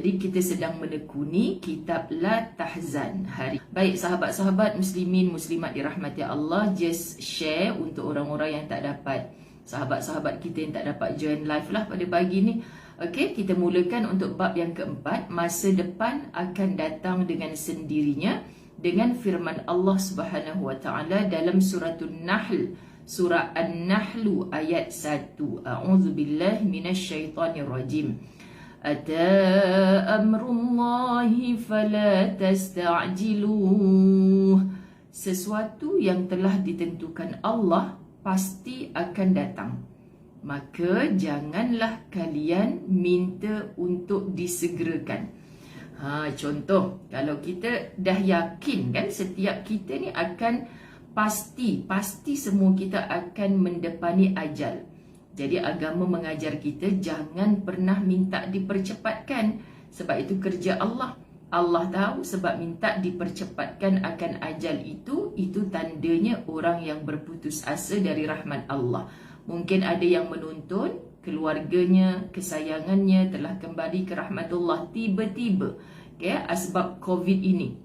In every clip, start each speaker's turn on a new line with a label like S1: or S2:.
S1: Jadi kita sedang menekuni kitab La Tahzan hari. Baik sahabat-sahabat muslimin muslimat dirahmati Allah, just share untuk orang-orang yang tak dapat, sahabat-sahabat kita yang tak dapat join live lah pada pagi ni. Okey, kita mulakan untuk bab yang keempat, masa depan akan datang dengan sendirinya, dengan firman Allah Subhanahu wa taala dalam suratul Nahl, surah An-Nahl ayat 1. A'udzubillahi minasyaitonirrajim. Ata amrullahi fala tasta'jiluh. Sesuatu yang telah ditentukan Allah pasti akan datang, maka janganlah kalian minta untuk disegerakan. Contoh, kalau kita dah yakin kan setiap kita ni akan pasti semua kita akan mendepani ajal. Jadi agama mengajar kita jangan pernah minta dipercepatkan, sebab itu kerja Allah. Allah tahu sebab minta dipercepatkan akan ajal itu tandanya orang yang berputus asa dari rahmat Allah. Mungkin ada yang menonton, keluarganya, kesayangannya telah kembali ke rahmatullah tiba-tiba, okay, asbab COVID ini.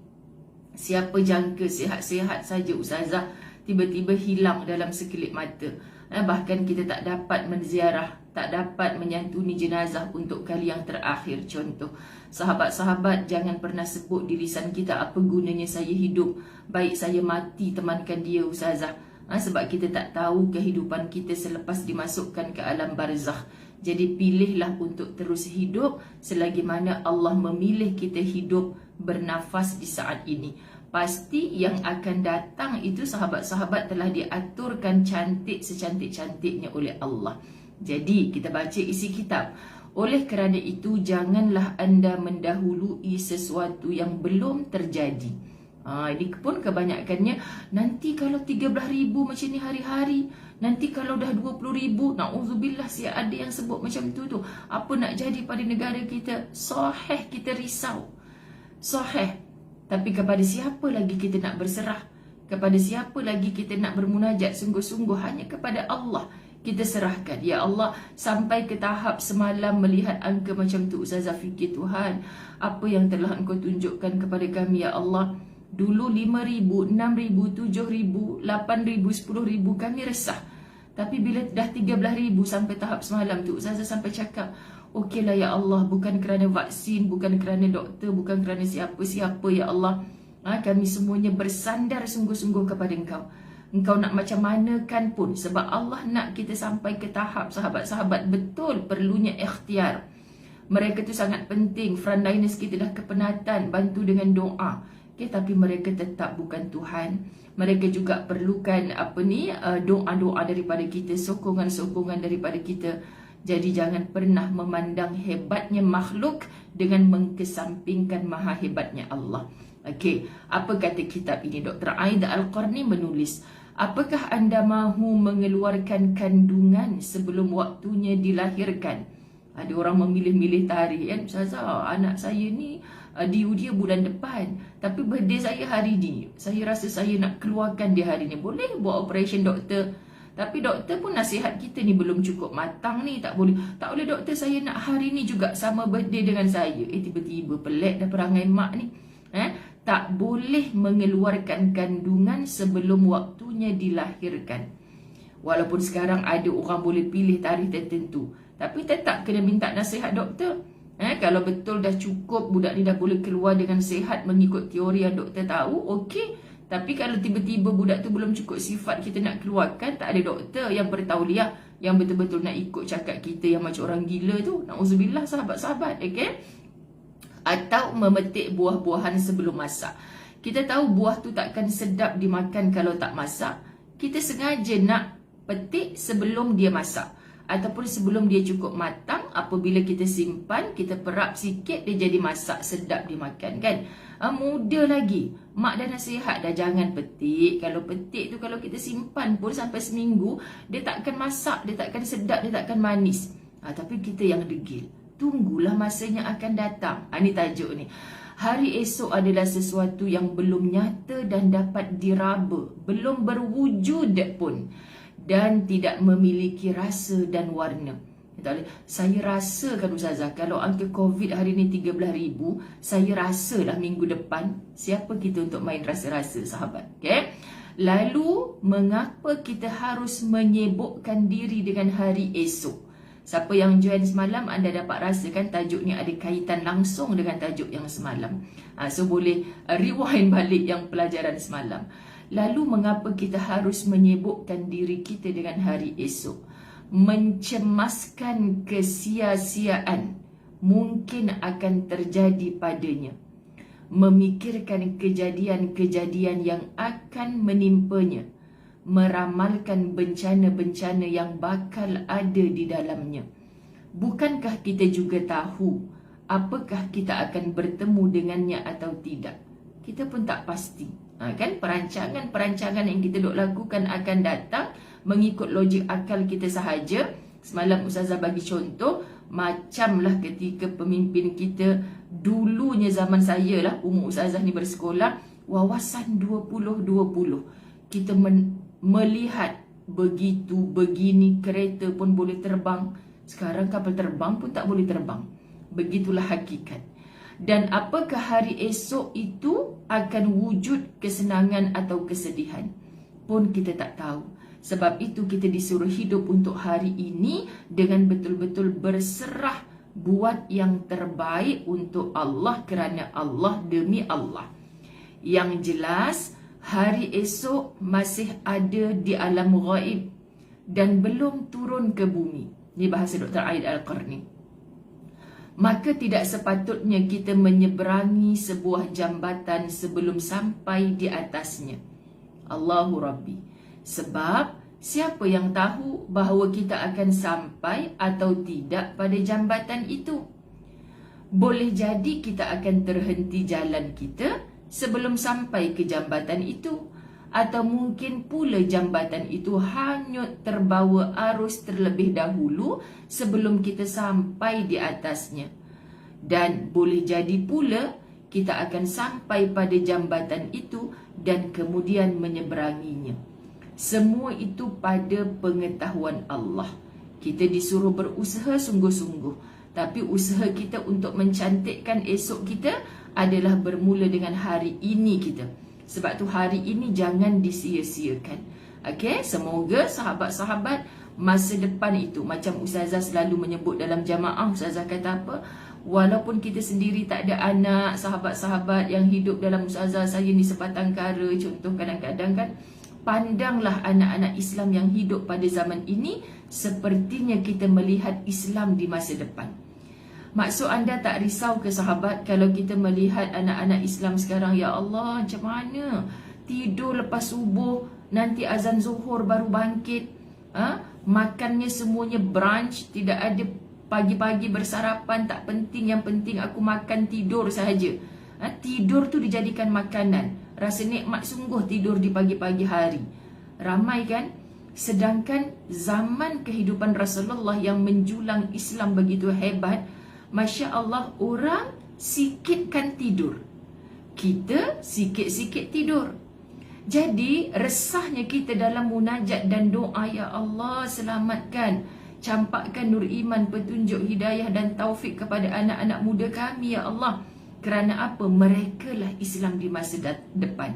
S1: Siapa jangka sihat-sihat saja ustazah, tiba-tiba hilang dalam sekelip mata. Bahkan kita tak dapat menziarah, tak dapat menyantuni jenazah untuk kali yang terakhir. Contoh, sahabat-sahabat jangan pernah sebut di lisan kita apa gunanya saya hidup, baik saya mati temankan dia ustazah. Sebab kita tak tahu kehidupan kita selepas dimasukkan ke alam barzakh. Jadi pilihlah untuk terus hidup selagi mana Allah memilih kita hidup bernafas di saat ini. Pasti yang akan datang itu sahabat-sahabat telah diaturkan cantik secantik-cantiknya oleh Allah. Jadi kita baca isi kitab. Oleh kerana itu janganlah anda mendahului sesuatu yang belum terjadi. Ini pun kebanyakannya, nanti kalau 13,000 macam ni hari-hari, nanti kalau dah 20,000, na'udzubillah, ada yang sebut macam tu. Apa nak jadi pada negara kita? Sahih kita risau. Sahih. Tapi kepada siapa lagi kita nak berserah? Kepada siapa lagi kita nak bermunajat sungguh-sungguh? Hanya kepada Allah kita serahkan. Ya Allah, sampai ke tahap semalam melihat angka macam tu, ustazah fikir, Tuhan, apa yang telah Engkau tunjukkan kepada kami, ya Allah. Dulu 5,000, 6,000, 7,000, 8,000, 10,000 kami resah. Tapi bila dah 13,000 sampai tahap semalam tu, ustazah sampai cakap, okeylah ya Allah, bukan kerana vaksin, bukan kerana doktor, bukan kerana siapa-siapa ya Allah. Kami semuanya bersandar sungguh-sungguh kepada Engkau. Engkau nak macam mana kan pun, sebab Allah nak kita sampai ke tahap sahabat-sahabat betul perlunya ikhtiar. Mereka tu sangat penting, frontliners kita dah kepenatan, bantu dengan doa. Okay, tapi mereka tetap bukan Tuhan. Mereka juga perlukan doa-doa daripada kita, sokongan-sokongan daripada kita. Jadi jangan pernah memandang hebatnya makhluk dengan mengkesampingkan maha hebatnya Allah. Okey, apa kata kitab ini? Dr. Aida Al-Qarni menulis, apakah anda mahu mengeluarkan kandungan sebelum waktunya dilahirkan? Ada orang memilih-milih tarikh kan, ustazah, anak saya ni due dia bulan depan, tapi birthday saya hari ni. Saya rasa saya nak keluarkan dia hari ni. Boleh buat operation doktor? Tapi doktor pun nasihat kita ni belum cukup matang ni, tak boleh. Tak boleh doktor, saya nak hari ni juga sama birthday dengan saya. Tiba-tiba pelik dah perangai mak ni. Tak boleh mengeluarkan kandungan sebelum waktunya dilahirkan. Walaupun sekarang ada orang boleh pilih tarikh tertentu, tapi tetap kena minta nasihat doktor. Kalau betul dah cukup, budak ni dah boleh keluar dengan sihat mengikut teori yang doktor tahu, okey. Tapi kalau tiba-tiba budak tu belum cukup sifat kita nak keluarkan, tak ada doktor yang bertauliah, yang betul-betul nak ikut cakap kita yang macam orang gila tu. Na'udzubillah sahabat-sahabat, okay? Atau memetik buah-buahan sebelum masak. Kita tahu buah tu takkan sedap dimakan kalau tak masak. Kita sengaja nak petik sebelum dia masak, ataupun sebelum dia cukup matang. Apabila kita simpan, kita perap sikit, dia jadi masak, sedap dimakan kan. Muda lagi, mak dah nasihat dah jangan petik. Kalau petik tu, kalau kita simpan pun sampai seminggu, dia takkan masak, dia takkan sedap, dia takkan manis. Tapi kita yang degil, tunggulah masanya akan datang. Ini tajuk ni. Hari esok adalah sesuatu yang belum nyata dan dapat diraba, belum berwujud pun, dan tidak memiliki rasa dan warna. Tak boleh. Saya rasakan Ustazah, kalau angka COVID hari ni 13,000, saya rasalah minggu depan. Siapa kita untuk main rasa-rasa, sahabat? Okay? Lalu, mengapa kita harus menyibukkan diri dengan hari esok? Siapa yang join semalam, anda dapat rasakan tajuk ni ada kaitan langsung dengan tajuk yang semalam. So, boleh rewind balik yang pelajaran semalam. Lalu, mengapa kita harus menyibukkan diri kita dengan hari esok? Mencemaskan kesia-siaan mungkin akan terjadi padanya, memikirkan kejadian-kejadian yang akan menimpanya, meramalkan bencana-bencana yang bakal ada di dalamnya. Bukankah kita juga tahu apakah kita akan bertemu dengannya atau tidak? Kita pun tak pasti. Kan perancangan-perancangan yang kita duk lakukan akan datang mengikut logik akal kita sahaja. Semalam Ustazah bagi contoh, macamlah ketika pemimpin kita dulunya, zaman saya lah, umur Ustazah ni bersekolah, wawasan 2020. Kita melihat begitu, begini, kereta pun boleh terbang. Sekarang kapal terbang pun tak boleh terbang. Begitulah hakikat. Dan apakah hari esok itu akan wujud kesenangan atau kesedihan pun kita tak tahu. Sebab itu kita disuruh hidup untuk hari ini dengan betul-betul berserah, buat yang terbaik untuk Allah, kerana Allah, demi Allah. Yang jelas, hari esok masih ada di alam ghaib dan belum turun ke bumi. Ini bahasa Dr. Aid Al-Qarni. Maka tidak sepatutnya kita menyeberangi sebuah jambatan sebelum sampai di atasnya. Allahu Rabbi. Sebab siapa yang tahu bahawa kita akan sampai atau tidak pada jambatan itu? Boleh jadi kita akan terhenti jalan kita sebelum sampai ke jambatan itu. Atau mungkin pula jambatan itu hanyut terbawa arus terlebih dahulu sebelum kita sampai di atasnya. Dan boleh jadi pula kita akan sampai pada jambatan itu dan kemudian menyeberanginya. Semua itu pada pengetahuan Allah. Kita disuruh berusaha sungguh-sungguh. Tapi usaha kita untuk mencantikkan esok kita adalah bermula dengan hari ini kita. Sebab tu hari ini jangan disia-siakan. Okey, semoga sahabat-sahabat masa depan itu, macam Ustazah selalu menyebut dalam jamaah, Ustazah kata apa? Walaupun kita sendiri tak ada anak, sahabat-sahabat yang hidup dalam Ustazah saya ni sebatang kara, contoh kadang-kadang kan, pandanglah anak-anak Islam yang hidup pada zaman ini sepertinya kita melihat Islam di masa depan. Maksud anda tak risau ke sahabat kalau kita melihat anak-anak Islam sekarang? Ya Allah, macam mana? Tidur lepas subuh, nanti azan zuhur baru bangkit. Makannya semuanya brunch, tidak ada pagi-pagi bersarapan, tak penting. Yang penting aku makan, tidur sahaja. Tidur tu dijadikan makanan. Rasa nikmat sungguh tidur di pagi-pagi hari. Ramai kan? Sedangkan zaman kehidupan Rasulullah yang menjulang Islam begitu hebat, Masya Allah, orang sikitkan tidur, kita sikit-sikit tidur. Jadi resahnya kita dalam munajat dan doa, ya Allah selamatkan, campakkan nur iman, petunjuk, hidayah dan taufik kepada anak-anak muda kami, ya Allah. Kerana apa? Merekalah Islam di masa depan.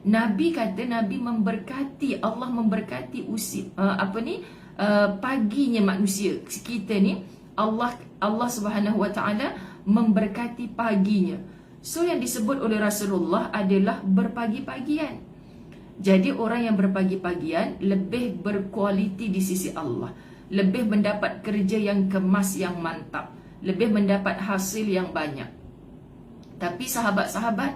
S1: Nabi kata, Nabi memberkati, Allah memberkati paginya manusia kita ni. Allah Subhanahu Wa Taala memberkati paginya. So yang disebut oleh Rasulullah adalah berpagi-pagian. Jadi orang yang berpagi-pagian lebih berkualiti di sisi Allah, lebih mendapat kerja yang kemas, yang mantap, lebih mendapat hasil yang banyak. Tapi sahabat-sahabat,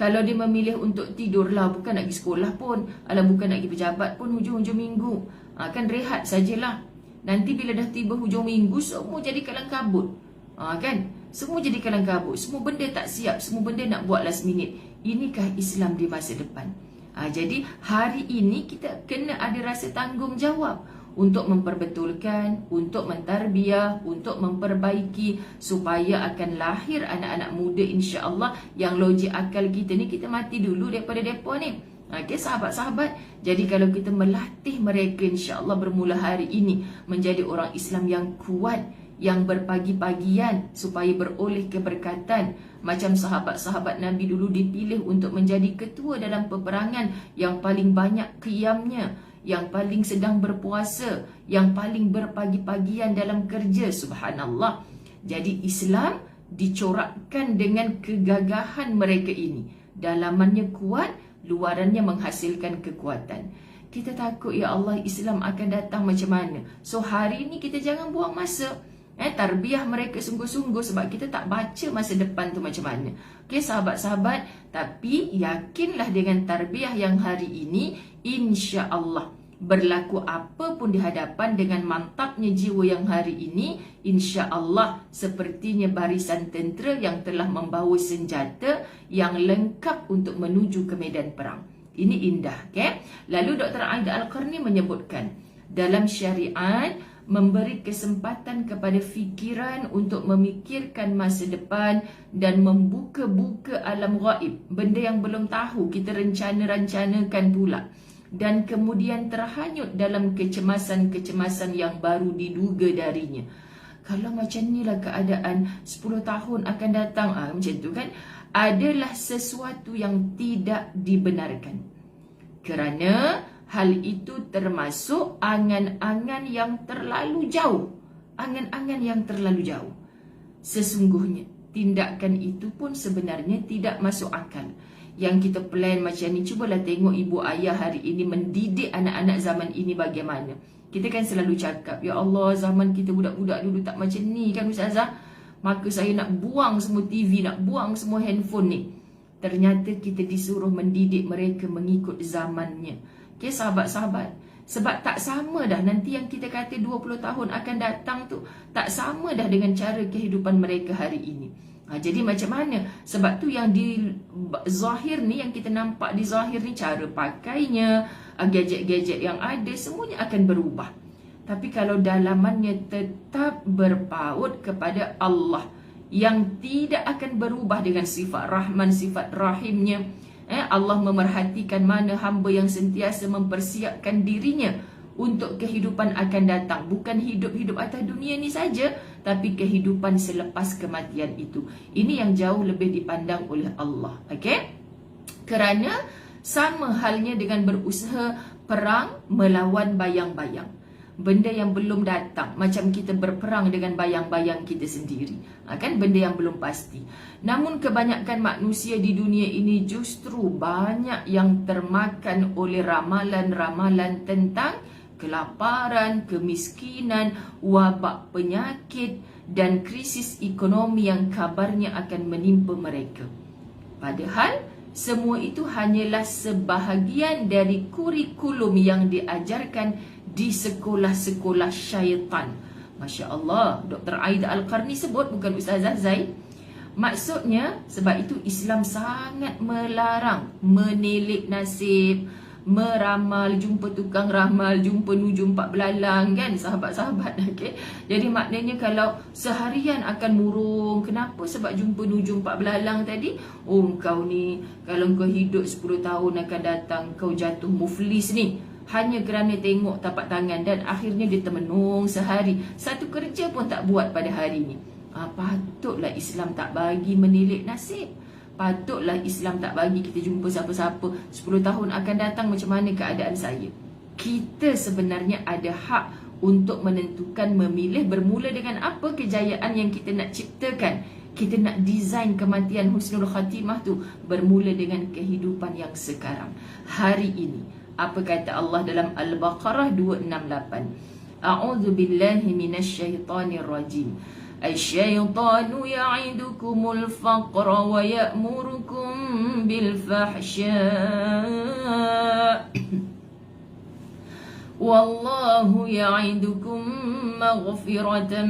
S1: kalau dia memilih untuk tidurlah, bukan nak pergi sekolah pun, bukan nak pergi pejabat pun, hujung-hujung minggu, kan rehat sajalah. Nanti bila dah tiba hujung minggu, semua jadi kalang kabut. Kan? Semua jadi kalang kabut. Semua benda tak siap. Semua benda nak buat last minute. Inikah Islam di masa depan? Jadi hari ini kita kena ada rasa tanggungjawab untuk memperbetulkan, untuk mentarbiah, untuk memperbaiki, supaya akan lahir anak-anak muda insya-Allah yang logik akal kita ni, kita mati dulu daripada depa ni. Okey, sahabat-sahabat, jadi kalau kita melatih mereka insya-Allah bermula hari ini menjadi orang Islam yang kuat, yang berpagi-pagian supaya beroleh keberkatan. Macam sahabat-sahabat Nabi dulu dipilih untuk menjadi ketua dalam peperangan yang paling banyak qiyamnya, yang paling sedang berpuasa, yang paling berpagi-pagian dalam kerja. Subhanallah. Jadi Islam dicorakkan dengan kegagahan mereka ini. Dalamannya kuat, luarannya menghasilkan kekuatan. Kita takut, ya Allah, Islam akan datang macam mana. So hari ini kita jangan buang masa. Tarbiyah mereka sungguh-sungguh, sebab kita tak baca masa depan tu macam mana. Okey sahabat-sahabat, tapi yakinlah dengan tarbiyah yang hari ini, insya Allah berlaku apa pun di hadapan dengan mantapnya jiwa yang hari ini, insya Allah sepertinya barisan tentera yang telah membawa senjata yang lengkap untuk menuju ke medan perang. Ini indah, okay? Lalu Dr. Aida Al-Qarni menyebutkan, dalam syariat memberi kesempatan kepada fikiran untuk memikirkan masa depan dan membuka-buka alam gaib, benda yang belum tahu kita rencana-rencanakan pula, dan kemudian terhanyut dalam kecemasan-kecemasan yang baru diduga darinya. Kalau macam inilah keadaan 10 tahun akan datang, macam tu kan, adalah sesuatu yang tidak dibenarkan. Kerana hal itu termasuk angan-angan yang terlalu jauh. Angan-angan yang terlalu jauh. Sesungguhnya tindakan itu pun sebenarnya tidak masuk akal. Yang kita plan macam ni, cubalah tengok ibu ayah hari ini mendidik anak-anak zaman ini bagaimana. Kita kan selalu cakap, ya Allah, zaman kita budak-budak dulu tak macam ni kan Ustazah. Maka saya nak buang semua TV, nak buang semua handphone ni. Ternyata kita disuruh mendidik mereka mengikut zamannya. Okay, sahabat-sahabat, sebab tak sama dah nanti yang kita kata 20 tahun akan datang tu, tak sama dah dengan cara kehidupan mereka hari ini. Jadi macam mana? Sebab tu yang di zahir ni, yang kita nampak di zahir ni, cara pakainya, gadget-gadget yang ada, semuanya akan berubah. Tapi kalau dalamannya tetap berpaut kepada Allah, yang tidak akan berubah dengan sifat Rahman, sifat Rahimnya, Allah memerhatikan mana hamba yang sentiasa mempersiapkan dirinya untuk kehidupan akan datang. Bukan hidup-hidup atas dunia ni saja, tapi kehidupan selepas kematian itu. Ini yang jauh lebih dipandang oleh Allah. Okay? Kerana sama halnya dengan berusaha perang melawan bayang-bayang. Benda yang belum datang, macam kita berperang dengan bayang-bayang kita sendiri, kan benda yang belum pasti. Namun kebanyakan manusia di dunia ini justru banyak yang termakan oleh ramalan-ramalan tentang kelaparan, kemiskinan, wabak penyakit dan krisis ekonomi yang kabarnya akan menimpa mereka. Padahal semua itu hanyalah sebahagian dari kurikulum yang diajarkan di sekolah-sekolah syaitan. Masya Allah, Dr. Aida Al-Qarni sebut, bukan Ustazah Zai. Maksudnya, sebab itu Islam sangat melarang menilik nasib, meramal, jumpa tukang ramal, jumpa nujum pak belalang, kan sahabat-sahabat. Okay? Jadi maknanya kalau seharian akan murung, kenapa? Sebab jumpa nujum pak belalang tadi. Oh, kau ni kalau kau hidup 10 tahun akan datang, kau jatuh muflis ni, hanya kerana tengok tapak tangan, dan akhirnya dia termenung sehari, satu kerja pun tak buat pada hari ini. Patutlah Islam tak bagi menilik nasib. Patutlah Islam tak bagi kita jumpa siapa-siapa 10 tahun akan datang macam mana keadaan saya. Kita sebenarnya ada hak untuk menentukan, memilih bermula dengan apa kejayaan yang kita nak ciptakan. Kita nak desain kematian husnul khatimah tu bermula dengan kehidupan yang sekarang, hari ini. Apa kata Allah dalam Al-Baqarah 268? A'udzu billahi minasyaitonir rajim. Asy-syaitanu ya'idukumul faqra wa ya'murukum bil fahsya. Wallahu ya'idukum maghfiratan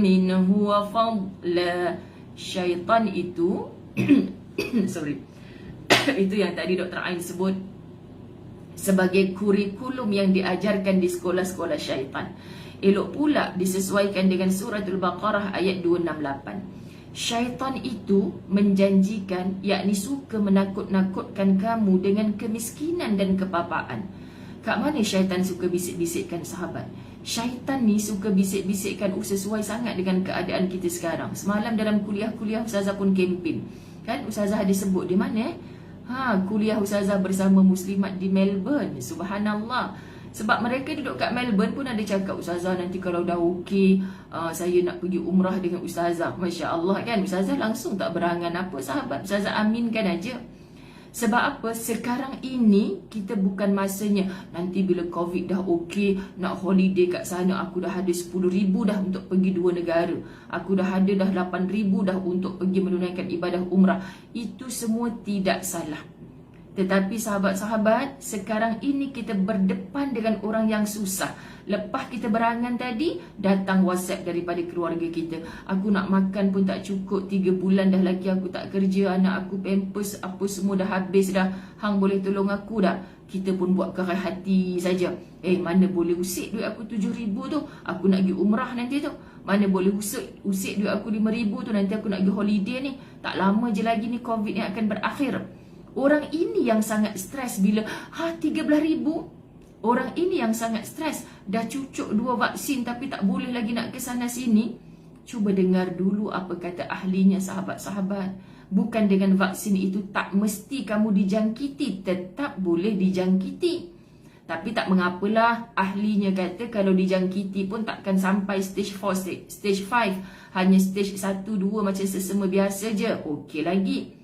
S1: minhu wa fadla. Syaitan itu itu yang tadi Dr. Ain sebut sebagai kurikulum yang diajarkan di sekolah-sekolah syaitan. Elok pula disesuaikan dengan suratul Baqarah ayat 268. Syaitan itu menjanjikan, yakni suka menakut-nakutkan kamu dengan kemiskinan dan kepapaan. Kat mana syaitan suka bisik-bisikkan sahabat? Syaitan ni suka bisik-bisikkan sesuai sangat dengan keadaan kita sekarang. Semalam dalam kuliah-kuliah Ustazah pun kempen. Kan Ustazah ada sebut di mana? Kuliah Ustazah bersama muslimat di Melbourne. Subhanallah. Sebab mereka duduk kat Melbourne pun ada cakap, Ustazah nanti kalau dah okey, saya nak pergi umrah dengan Ustazah. Masya Allah kan. Ustazah langsung tak berangan apa sahabat. Ustazah aminkan aja. Sebab apa? Sekarang ini kita bukan masanya nanti bila COVID dah okey, nak holiday kat sana, aku dah ada 10,000 dah untuk pergi 2 negara. Aku dah ada 8,000 dah untuk pergi menunaikan ibadah umrah. Itu semua tidak salah. Tetapi sahabat-sahabat, sekarang ini kita berdepan dengan orang yang susah. Lepas kita berangan tadi, datang WhatsApp daripada keluarga kita. Aku nak makan pun tak cukup, 3 bulan dah lagi aku tak kerja, anak aku pampers, apa semua dah habis dah. Hang boleh tolong aku dah? Kita pun buat kerai hati saja. Mana boleh usik duit aku 7,000 tu, aku nak pergi umrah nanti tu. Mana boleh usik duit aku 5,000 tu, nanti aku nak pergi holiday ni. Tak lama je lagi ni COVID ni akan berakhir. Orang ini yang sangat stres bila 13,000. Orang ini yang sangat stres. Dah cucuk 2 vaksin tapi tak boleh lagi nak ke sana sini. Cuba dengar dulu apa kata ahlinya sahabat-sahabat. Bukan dengan vaksin itu tak mesti kamu dijangkiti. Tetap boleh dijangkiti. Tapi tak mengapalah, ahlinya kata kalau dijangkiti pun takkan sampai stage 4, stage 5. Hanya stage 1, 2 macam sesama biasa je. Okey lagi.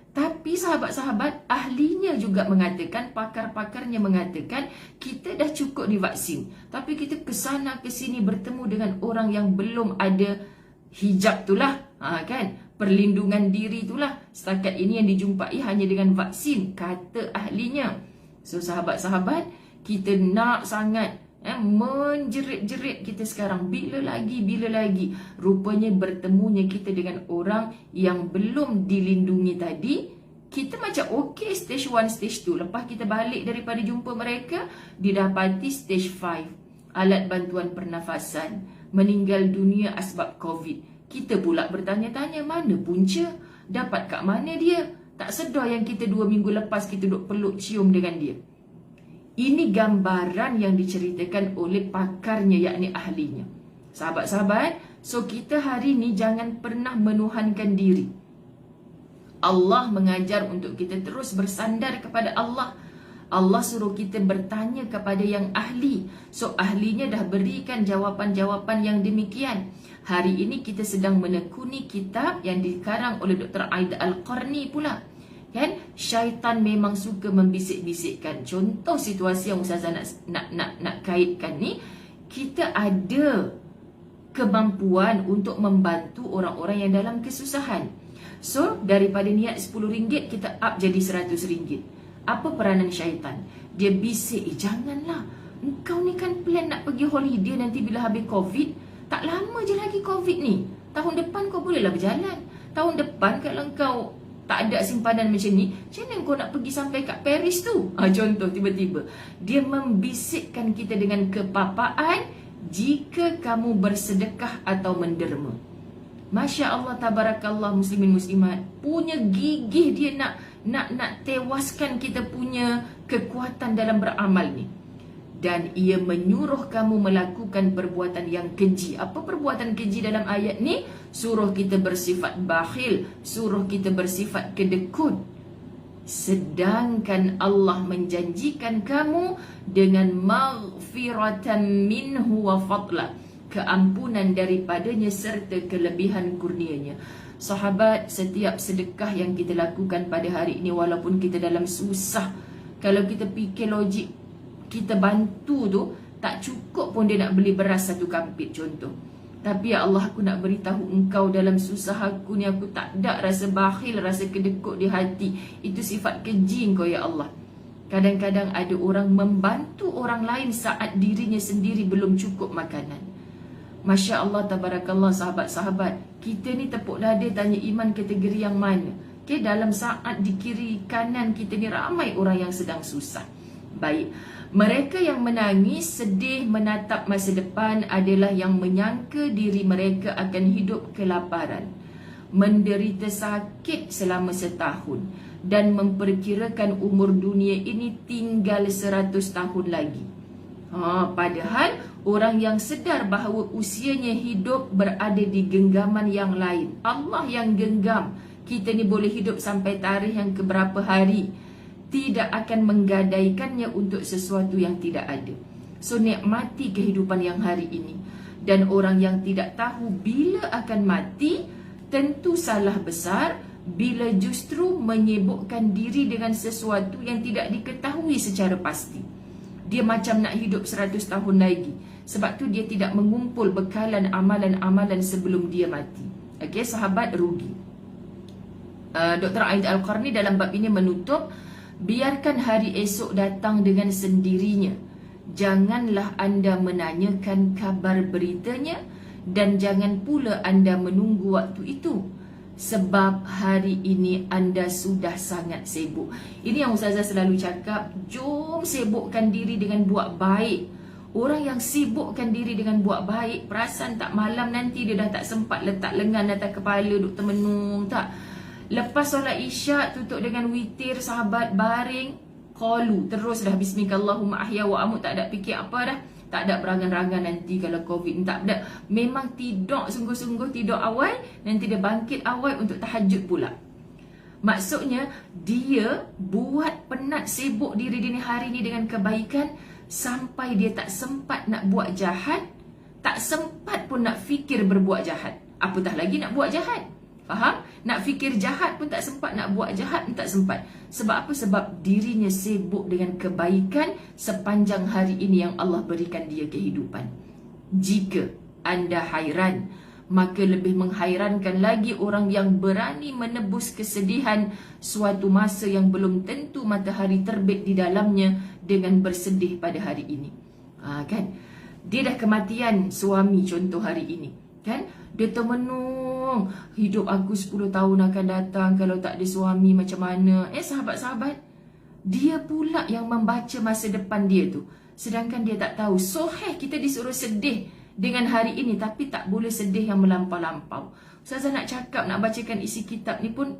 S1: Tapi sahabat-sahabat, ahlinya juga mengatakan, pakar-pakarnya mengatakan, kita dah cukup divaksin. Tapi kita kesana kesini bertemu dengan orang yang belum ada hijab itulah. Kan? Perlindungan diri itulah. Setakat ini yang dijumpai hanya dengan vaksin, kata ahlinya. So sahabat-sahabat, kita nak sangat menjerit-jerit kita sekarang. Bila lagi rupanya bertemunya kita dengan orang yang belum dilindungi tadi. Kita macam okey stage 1, stage 2. Lepas kita balik daripada jumpa mereka, didapati stage 5, alat bantuan pernafasan, meninggal dunia asbab COVID. Kita pula bertanya-tanya, mana punca? Dapat kat mana dia? Tak sedar yang kita 2 minggu lepas kita duduk peluk cium dengan dia. Ini gambaran yang diceritakan oleh pakarnya, yakni ahlinya. Sahabat-sahabat, so kita hari ni jangan pernah menuhankan diri. Allah mengajar untuk kita terus bersandar kepada Allah. Allah suruh kita bertanya kepada yang ahli. So ahlinya dah berikan jawapan-jawapan yang demikian. Hari ini kita sedang menekuni kitab yang dikarang oleh Dr. Aida Al-Qarni pula. Kan? Syaitan memang suka membisik-bisikkan. Contoh situasi yang Ustazah nak kaitkan ni, kita ada kemampuan untuk membantu orang-orang yang dalam kesusahan. So daripada niat RM10 kita up jadi RM100. Apa peranan syaitan? Dia bisik, janganlah, engkau ni kan plan nak pergi holiday nanti bila habis COVID. Tak lama je lagi COVID ni. Tahun depan kau bolehlah berjalan. Tahun depan kalau engkau tak ada simpanan macam ni, macam mana kau nak pergi sampai kat Paris tu? Contoh tiba-tiba dia membisikkan kita dengan kepapaan jika kamu bersedekah atau menderma. Masya Allah, tabarakallah, muslimin muslimat, punya gigih dia nak tewaskan kita punya kekuatan dalam beramal ni. Dan ia menyuruh kamu melakukan perbuatan yang keji. Apa perbuatan keji dalam ayat ni? Suruh kita bersifat bakhil, suruh kita bersifat kedekut. Sedangkan Allah menjanjikan kamu dengan maghfiratan minhu wa fadla, keampunan daripadanya serta kelebihan kurnianya. Sahabat, setiap sedekah yang kita lakukan pada hari ini, walaupun kita dalam susah, kalau kita fikir logik, kita bantu tu, tak cukup pun dia nak beli beras 1 kampit contoh. Tapi ya Allah, aku nak beritahu engkau dalam susah aku ni, aku tak ada rasa bakhil, rasa kedekut di hati. Itu sifat keji engkau ya Allah. Kadang-kadang ada orang membantu orang lain saat dirinya sendiri belum cukup makanan. Masya Allah, tabarakallah sahabat-sahabat. Kita ni tepuk dada tanya iman kategori yang mana. Okay, dalam saat di kiri kanan kita ni ramai orang yang sedang susah. Baik, mereka yang menangis, sedih, menatap masa depan adalah yang menyangka diri mereka akan hidup kelaparan. menderita sakit selama setahun dan memperkirakan umur dunia ini tinggal 100 tahun lagi. Padahal orang yang sedar bahawa usianya hidup berada di genggaman yang lain. Allah yang genggam kita ni boleh hidup sampai tarikh yang keberapa hari, tidak akan menggadaikannya untuk sesuatu yang tidak ada. So nikmati kehidupan yang hari ini. Dan orang yang tidak tahu bila akan mati, tentu salah besar bila justru menyibukkan diri dengan sesuatu yang tidak diketahui secara pasti. Dia macam nak hidup 100 tahun lagi. Sebab tu dia tidak mengumpul bekalan amalan-amalan sebelum dia mati. Okey, sahabat, rugi. Dr. Aid Al-Qarni dalam bab ini menutup, biarkan hari esok datang dengan sendirinya. Janganlah anda menanyakan kabar beritanya dan jangan pula anda menunggu waktu itu. Sebab hari ini anda sudah sangat sibuk. Ini yang Ustazah selalu cakap, jom sibukkan diri dengan buat baik. Orang yang sibukkan diri dengan buat baik, perasan tak malam nanti dia dah tak sempat letak lengan atas kepala duk termenung tak. Lepas solat isyak tutup dengan witir, sahabat, baring, qalu terus dah bismillahirrahmanirrahim, ahya wa amut, tak ada fikir apa dah. Tak ada berangan-rangan nanti kalau COVID, tak ada. Memang tidur sungguh-sungguh, tidur awal, nanti dia bangkit awal untuk tahajud pula. Maksudnya dia buat penat sibuk diri dia hari ni dengan kebaikan sampai dia tak sempat nak buat jahat, tak sempat pun nak fikir berbuat jahat. Apatah lagi nak buat jahat. Faham? Nak fikir jahat pun tak sempat, nak buat jahat pun tak sempat. Sebab apa? Sebab dirinya sibuk dengan kebaikan sepanjang hari ini yang Allah berikan dia kehidupan. Jika anda hairan, maka lebih menghairankan lagi orang yang berani menebus kesedihan suatu masa yang belum tentu matahari terbit di dalamnya dengan bersedih pada hari ini. Kan? Dia dah kematian suami contoh hari ini. Kan? Dia termenung, hidup aku 10 tahun akan datang kalau tak ada suami macam mana. Sahabat-sahabat, dia pula yang membaca masa depan dia tu, sedangkan dia tak tahu. Kita disuruh sedih dengan hari ini, tapi tak boleh sedih yang melampau-lampau. Ustazah nak cakap, nak bacakan isi kitab ni pun,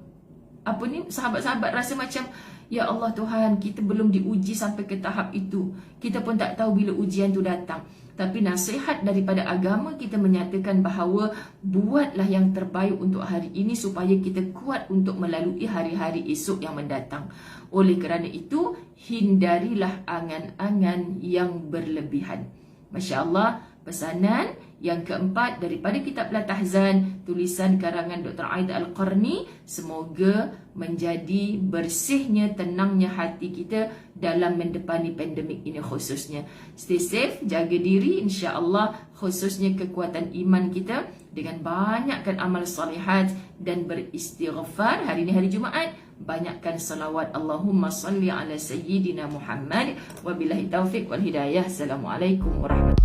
S1: sahabat-sahabat rasa macam, ya Allah Tuhan, kita belum diuji sampai ke tahap itu. Kita pun tak tahu bila ujian tu datang. Tapi nasihat daripada agama kita menyatakan bahawa buatlah yang terbaik untuk hari ini supaya kita kuat untuk melalui hari-hari esok yang mendatang. Oleh kerana itu, hindarilah angan-angan yang berlebihan. Masya Allah, pesanan yang keempat daripada kitab La Tahzan, tulisan karangan Dr. Aid Al-Qarni. Semoga menjadi bersihnya, tenangnya hati kita dalam mendepani pandemik ini khususnya. Stay safe, jaga diri, insya-Allah, khususnya kekuatan iman kita dengan banyakkan amal salihat dan beristighfar. Hari ini hari Jumaat, banyakkan salawat. Allahumma salli ala sayyidina Muhammad. Wabillahi taufiq wal hidayah. Assalamualaikum warahmatullahi wabarakatuh.